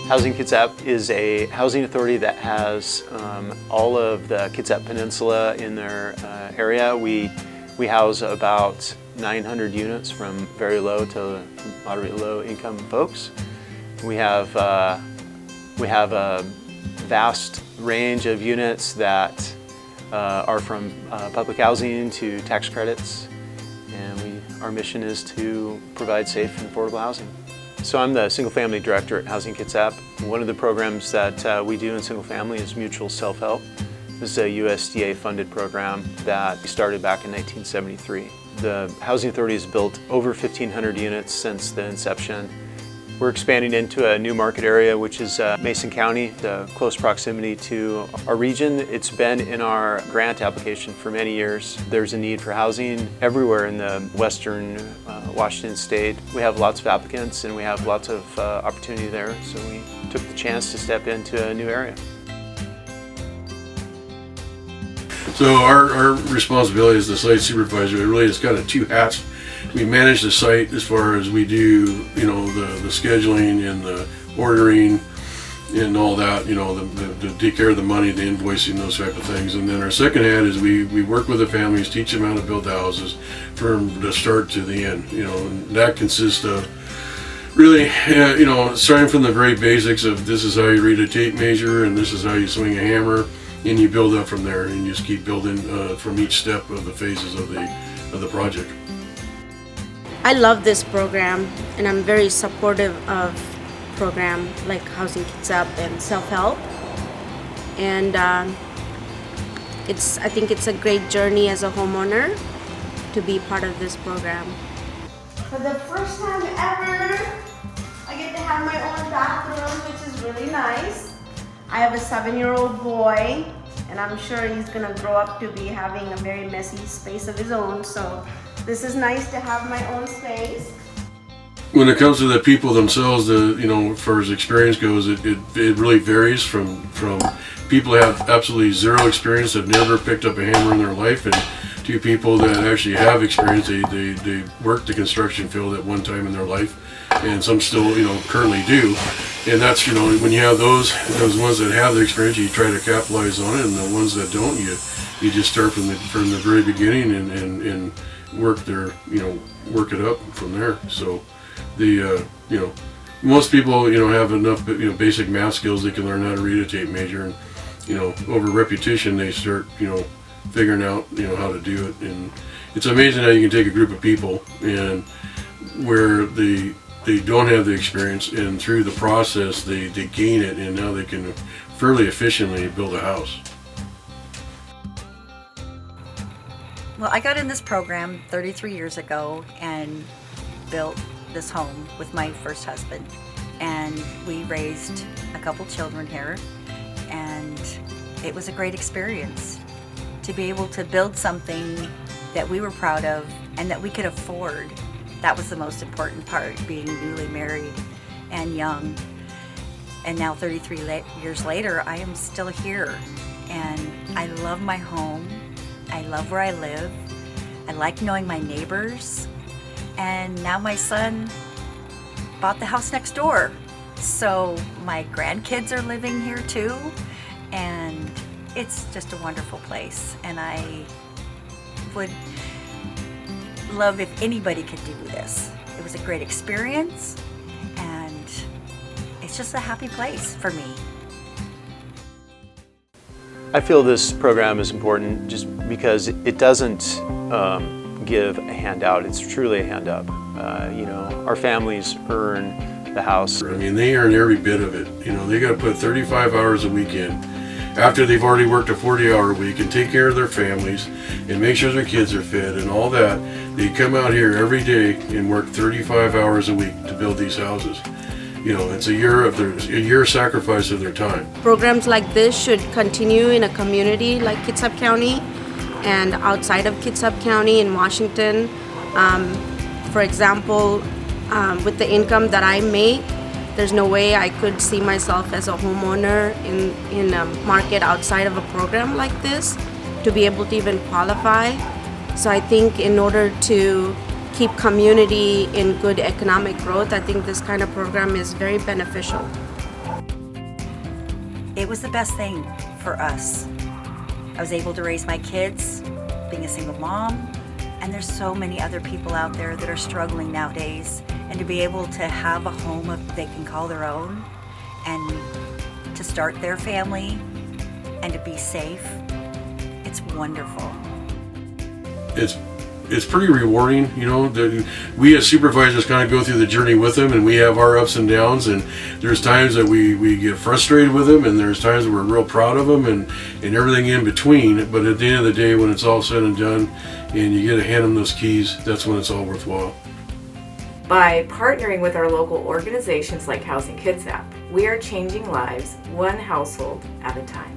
Housing Kitsap is a housing authority that has all of the Kitsap Peninsula in their area. We house about 900 units from very low to moderate low income folks. We have a vast range of units that are from public housing to tax credits, and our mission is to provide safe and affordable housing. So I'm the single family director at Housing Kitsap. One of the programs that we do in single family is mutual self-help. This is a USDA funded program that started back in 1973. The Housing Authority has built over 1,500 units since the inception. We're expanding into a new market area, which is Mason County, the close proximity to our region. It's been in our grant application for many years. There's a need for housing everywhere in the western Washington state. We have lots of applicants and we have lots of opportunity there, so we took the chance to step into a new area. So our responsibility as the site supervisor, it really is kind of two hats. We manage the site as far as we do, the scheduling and the ordering and all that, the take care of the money, the invoicing, those type of things. And then our second hat is we work with the families, teach them how to build the houses from the start to the end. And that consists of really, starting from the very basics of this is how you read a tape measure and this is how you swing a hammer, and you build up from there, and you just keep building from each step of the phases of the project. I love this program, and I'm very supportive of program like Housing Kitsap and self-help. And I think it's a great journey as a homeowner to be part of this program. For the first time ever, I get to have my own bathroom, which is really nice. I have a 7-year-old boy, and I'm sure he's gonna grow up to be having a very messy space of his own, so this is nice to have my own space. When it comes to the people themselves, as far as experience goes, it really varies from people who have absolutely zero experience, have never picked up a hammer in their life, and to people that actually have experience. They worked the construction field at one time in their life, and some still currently do. And that's when you have those ones that have the experience, you try to capitalize on it, and the ones that don't, you just start from the very beginning and work work it up from there. So most people have enough basic math skills, they can learn how to read a tape measure, and over repetition they start figuring out how to do it. And it's amazing how you can take a group of people and where they don't have the experience, and through the process they gain it, and now they can fairly efficiently build a house. Well, I got in this program 33 years ago and built this home with my first husband, and we raised a couple children here, and it was a great experience to be able to build something that we were proud of and that we could afford. That was the most important part, being newly married and young. And now 33 years later, I am still here, and I love my home. I love where I live. I like knowing my neighbors. And now my son bought the house next door. So my grandkids are living here too. And it's just a wonderful place. And I would love if anybody could do this. It was a great experience, and it's just a happy place for me. I feel this program is important just because it doesn't give a handout. It's truly a hand up. Our families earn the house. I mean, they earn every bit of it. They got to put 35 hours a week in after they've already worked a 40-hour week and take care of their families and make sure their kids are fed and all that. They come out here every day and work 35 hours a week to build these houses. It's a year sacrifice of their time. Programs like this should continue in a community like Kitsap County and outside of Kitsap County in Washington. For example, with the income that I make, there's no way I could see myself as a homeowner in a market outside of a program like this to be able to even qualify. So I think in order to keep community in good economic growth, I think this kind of program is very beneficial. was the best thing for us. I was able to raise my kids, being a single mom, and there's so many other people out there that are struggling nowadays, and to be able to have a home that they can call their own and to start their family and to be safe, it's wonderful. It's pretty rewarding, you know. We as supervisors kind of go through the journey with them, and we have our ups and downs, and there's times that we get frustrated with them, and there's times that we're real proud of them, and everything in between. But at the end of the day, when it's all said and done and you get to hand them those keys, that's when it's all worthwhile. By partnering with our local organizations like Housing Kitsap, we are changing lives one household at a time.